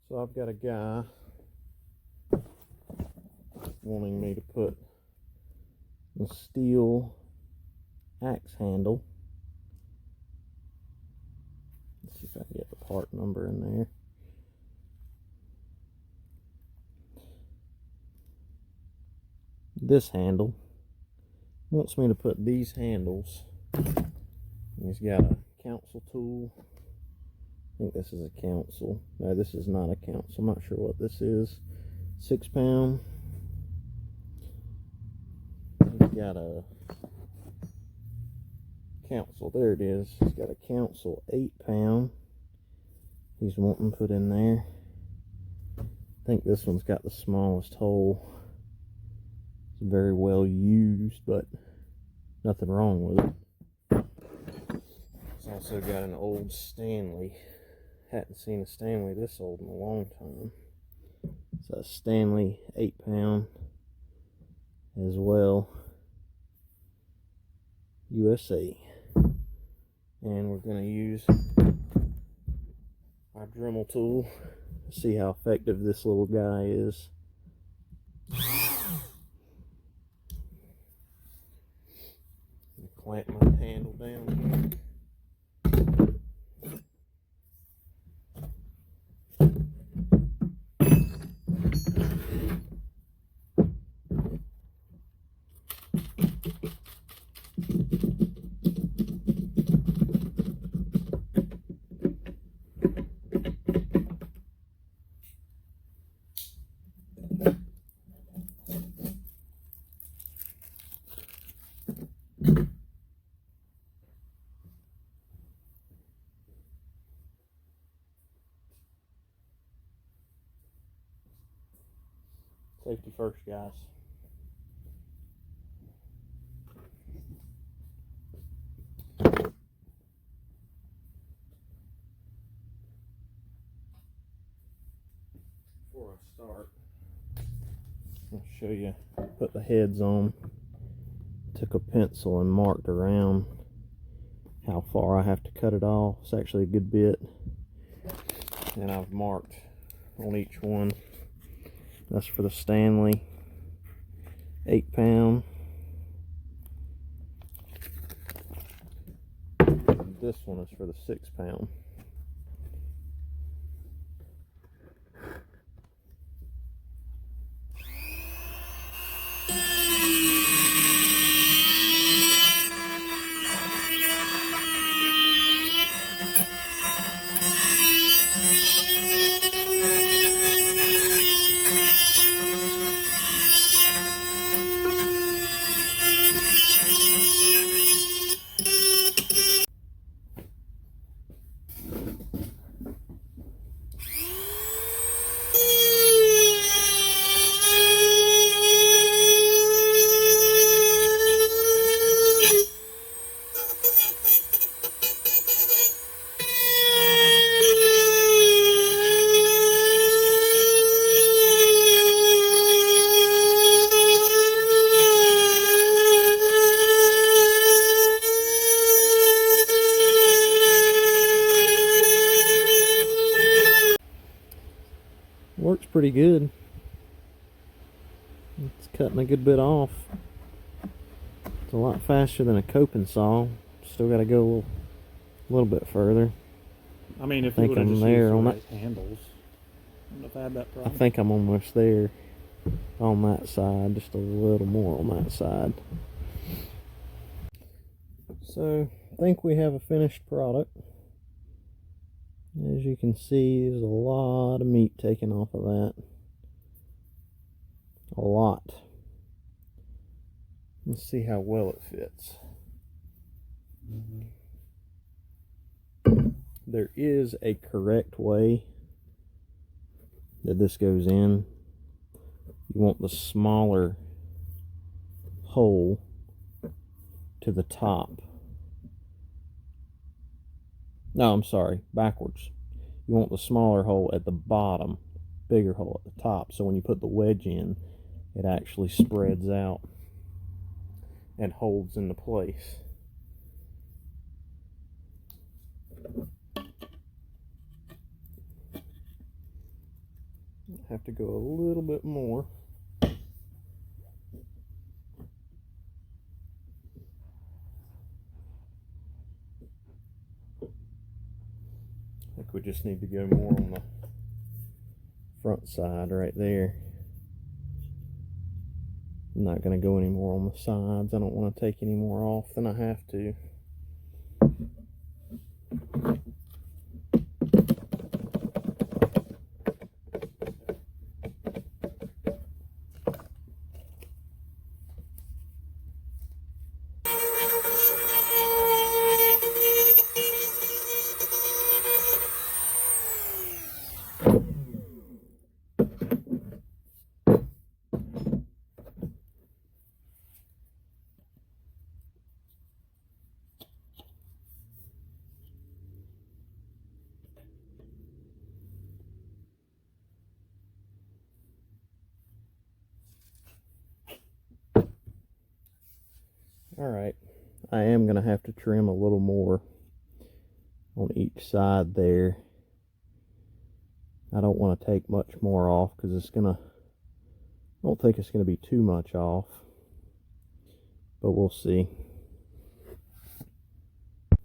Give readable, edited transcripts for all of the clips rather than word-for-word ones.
So I've got a guy wanting me to put the STIHL axe handle. Let's see if I can get the part number in there. This handle wants me to put these handles. He's got a council tool. I think this is a council. No, this is not a council. I'm not sure what this is. 6 pound. He's got a council. There it is. He's got a council 8 pound. He's wanting to put in there. I think this one's got the smallest hole. It's very well used, but nothing wrong with it. It's also got an old Stanley. Hadn't seen a Stanley this old in a long time. It's a Stanley 8 pound as well. USA. And we're going to use our Dremel tool to see how effective this little guy is. Clamp my handle down here. Safety first, guys. Before I start, I'll show you. Put the heads on. Took a pencil and marked around how far I have to cut it off. It's actually a good bit. And I've marked on each one. That's for the Stanley 8 pound. This one is for the 6 pound. Works pretty good. It's cutting a good bit off. It's a lot faster than a coping saw. Still got to go a little bit further. I mean, if you would have just used the right handles, I wouldn't have had that problem. I think I'm almost there on that side, just a little more on that side. So, I think we have a finished product. As you can see, there's a lot of meat taken off of that. A lot. Let's see how well it fits. There is a correct way that this goes in. You want the smaller hole to the top. No, I'm sorry, backwards. You want the smaller hole at the bottom, bigger hole at the top. So when you put the wedge in, it actually spreads out and holds into place. Have to go a little bit more. I think we just need to go more on the front side right there. I'm not going to go any more on the sides. I don't want to take any more off than I have to. Alright, I am going to have to trim a little more on each side there. I don't want to take much more off because it's going to, I don't think it's going to be too much off, but we'll see.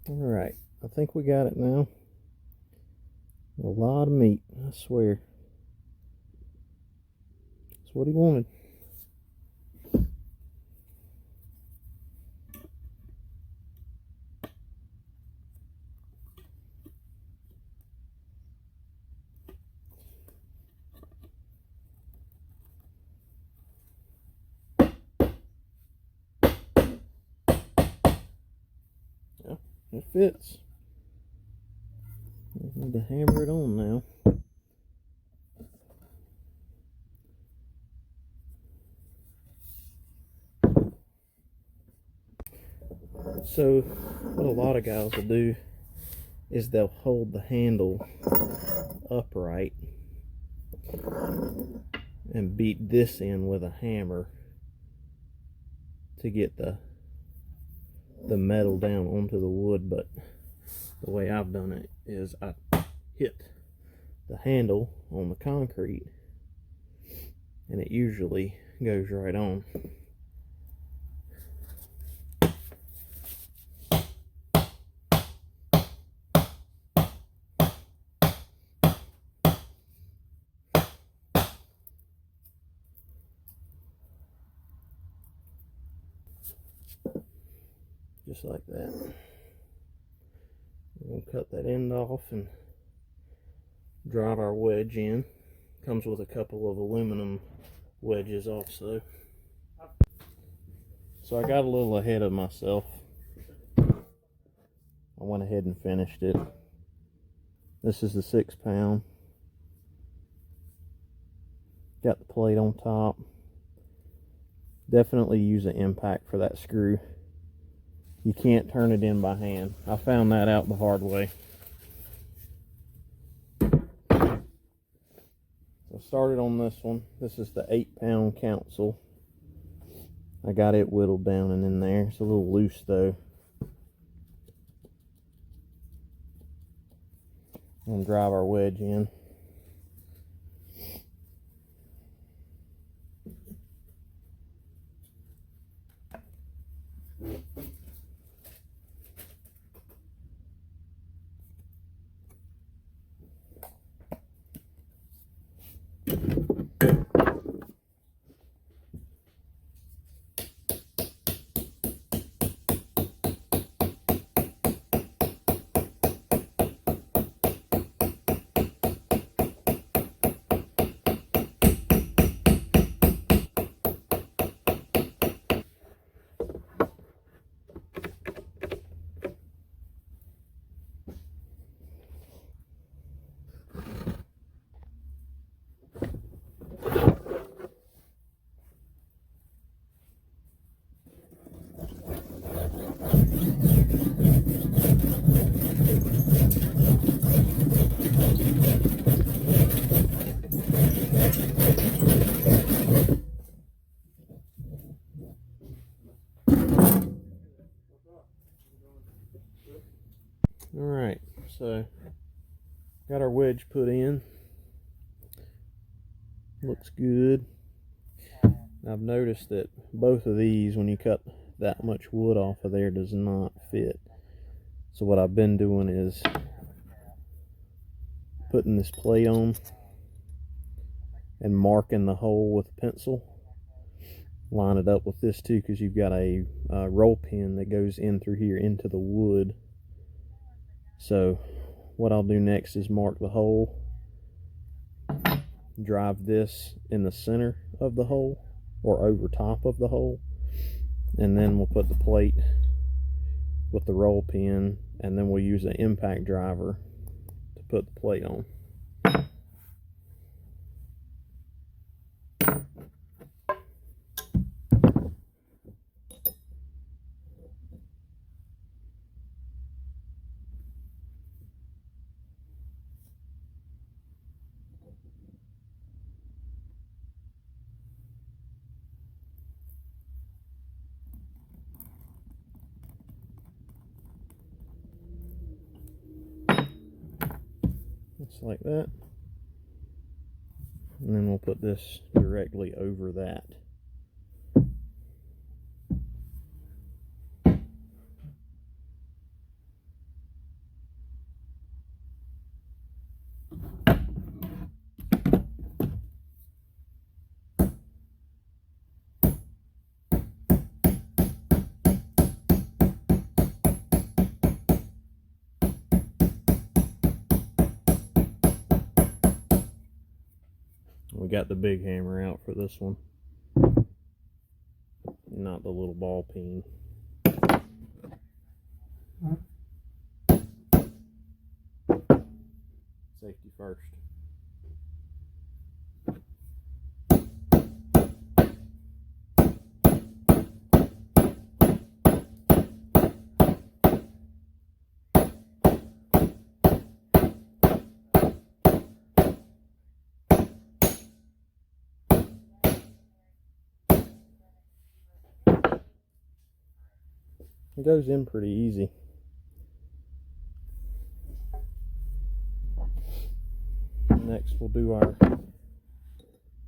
Alright, I think we got it now. A lot of meat, I swear. That's what he wanted. Yeah, it fits. I need to hammer it on now. So what a lot of guys will do is they'll hold the handle upright and beat this in with a hammer to get the metal down onto the wood. But the way I've done it is I hit the handle on the concrete and it usually goes right on. Just like that. We'll cut that end off and drive our wedge in. Comes with a couple of aluminum wedges also. So I got a little ahead of myself. I went ahead and finished it. This is the 6-pound. Got the plate on top. Definitely use an impact for that screw. You can't turn it in by hand. I found that out the hard way. So I started on this one. This is the 8-pound council. I got it whittled down and in there. It's a little loose though. I'm going to drive our wedge in. Alright, so got our wedge put in. Looks good. I've noticed that both of these, when you cut that much wood off of there, does not fit. So what I've been doing is putting this plate on and marking the hole with a pencil. Line it up with this too, because you've got a roll pin that goes in through here into the wood. So what I'll do next is mark the hole, drive this in the center of the hole or over top of the hole, and then we'll put the plate with the roll pin, and then we'll use an impact driver to put the plate on. Just like that, and then we'll put this directly over that. We got the big hammer out for this one, not the little ball peen. Safety first. It goes in pretty easy. Next we'll do our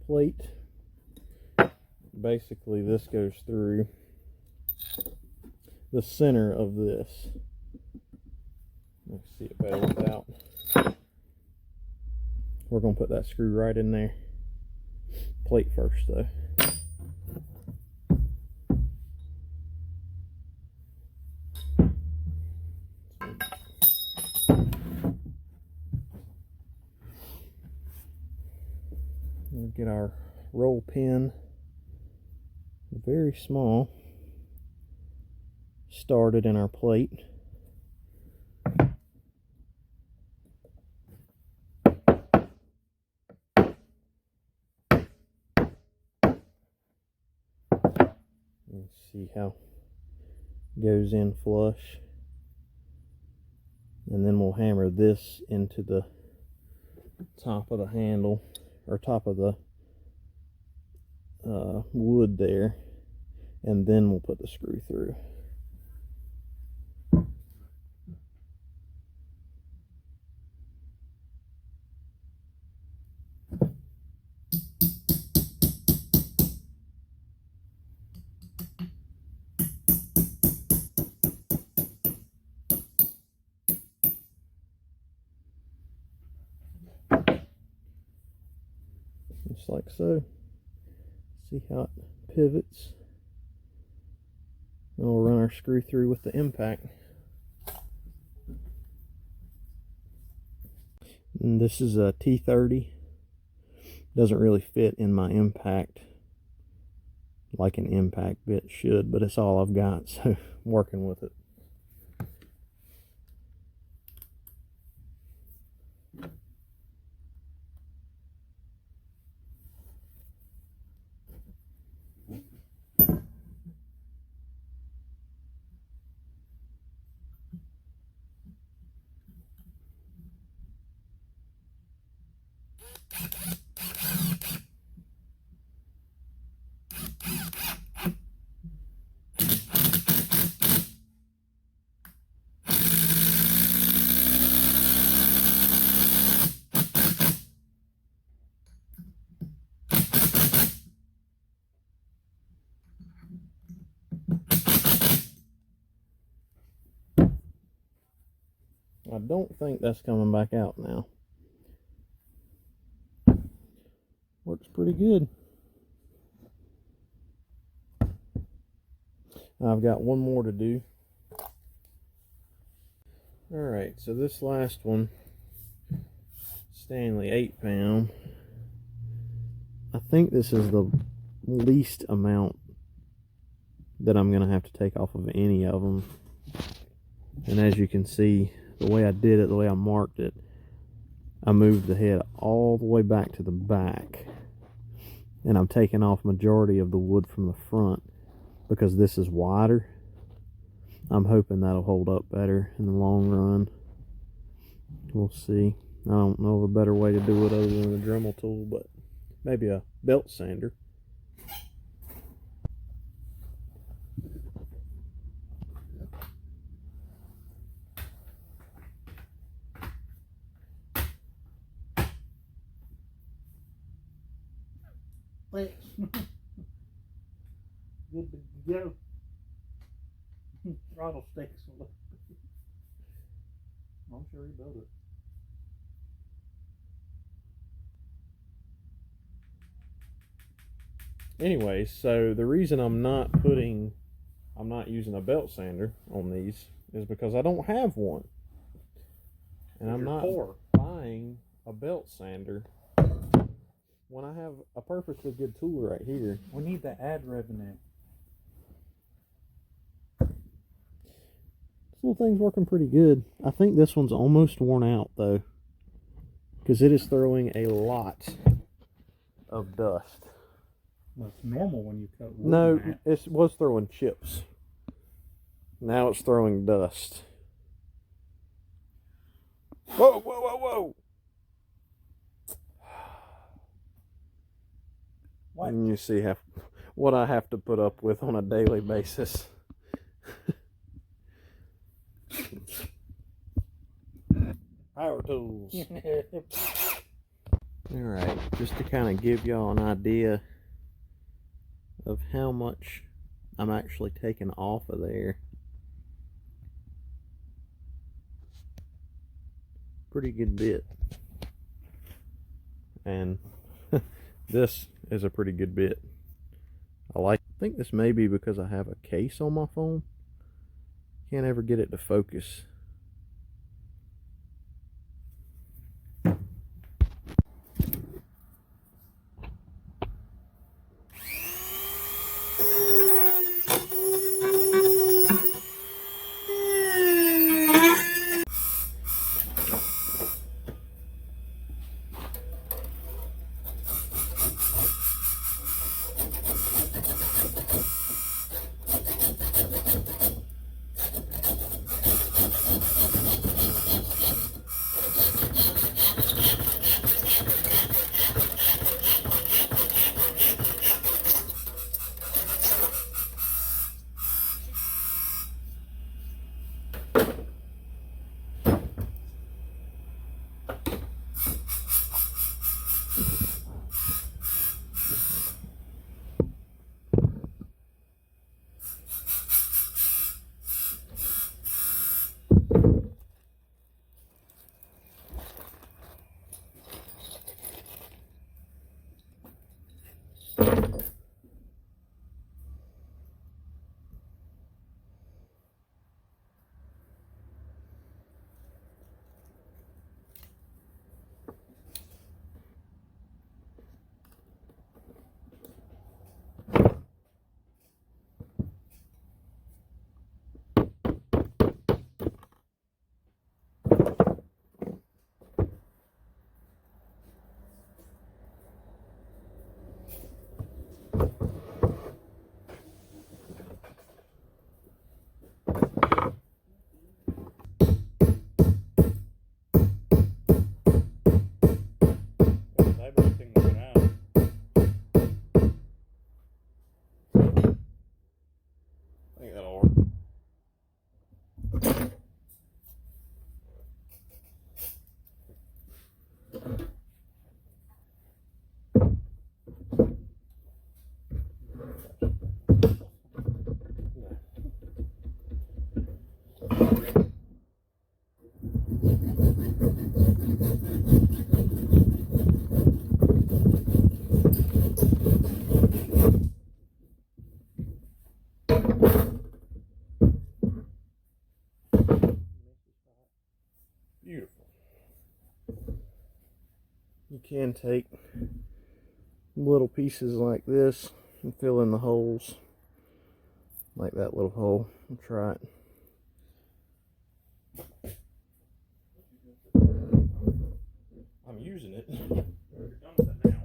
plate. Basically this goes through the center of this. Let's see it better without. We're going to put that screw right in there. Plate first though. We'll get our roll pin, very small, started in our plate. Let's see how it goes in flush. And then we'll hammer this into the top of the handle, or top of the wood there, and then we'll put the screw through. Just like so. See how it pivots. And we'll run our screw through with the impact. And this is a T30. Doesn't really fit in my impact like an impact bit should, but it's all I've got, so I'm working with it. I don't think that's coming back out now. Works pretty good. I've got one more to do. Alright, so this last one, Stanley 8-pound. I think this is the least amount that I'm going to have to take off of any of them. And as you can see, the way I did it, the way I marked it, I moved the head all the way back to the back. And I'm taking off majority of the wood from the front because this is wider. I'm hoping that'll hold up better in the long run. We'll see. I don't know of a better way to do it other than a Dremel tool, but maybe a belt sander. Good to go. Throttle sticks. I'm sure he built it. Anyway, so the reason I'm not using a belt sander on these is because I don't have one. And I'm not buying a belt sander when I have a perfectly good tool right here. We need the ad revenue. This little thing's working pretty good. I think this one's almost worn out though, because it is throwing a lot of dust. Well, it's normal when you cut wood. No, it was throwing chips. Now it's throwing dust. Whoa, whoa, whoa, whoa! What? And you see what I have to put up with on a daily basis. Power tools. Alright, just to kind of give y'all an idea of how much I'm actually taking off of there. Pretty good bit. And this is a pretty good bit. I think this may be because I have a case on my phone. Can't ever get it to focus. can take little pieces like this and fill in the holes, like that little hole. I'll try it. I'm using it. You're done with it now.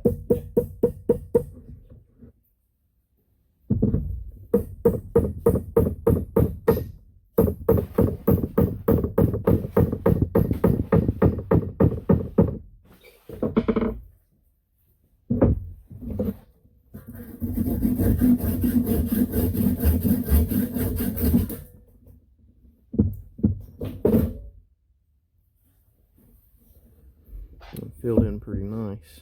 Filled in pretty nice.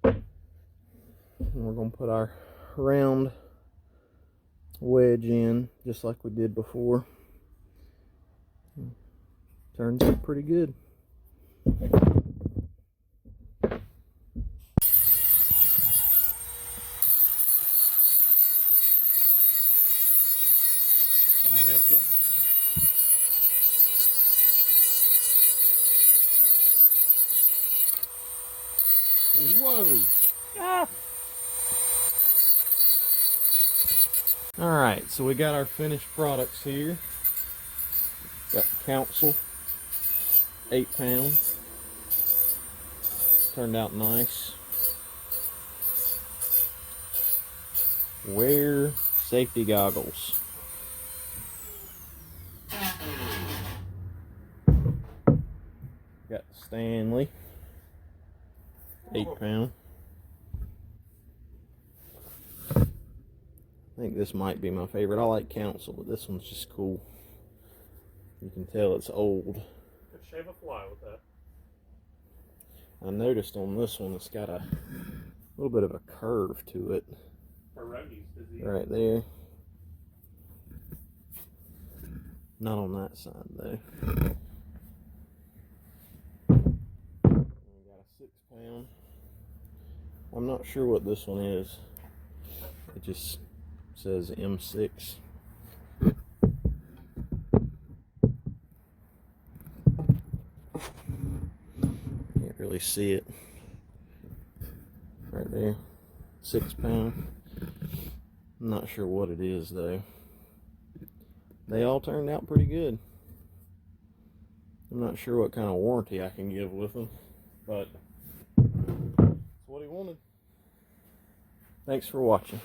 And we're going to put our round wedge in just like we did before. Turns out pretty good. Can I help you? Whoa! Ah! Alright, so we got our finished products here. Got the council, 8 pound. Turned out nice. Wear safety goggles. Got the Stanley, 8 pound. I think this might be my favorite. I like council, but this one's just cool. You can tell it's old. Could shave a fly with that. I noticed on this one it's got a little bit of a curve to it. For roadies, busy. Right there. Not on that side though. We got a 6 pound. I'm not sure what this one is. It just says M6. Can't really see it. Right there. 6 pound. I'm not sure what it is though. They all turned out pretty good. I'm not sure what kind of warranty I can give with them, but that's what he wanted. Thanks for watching.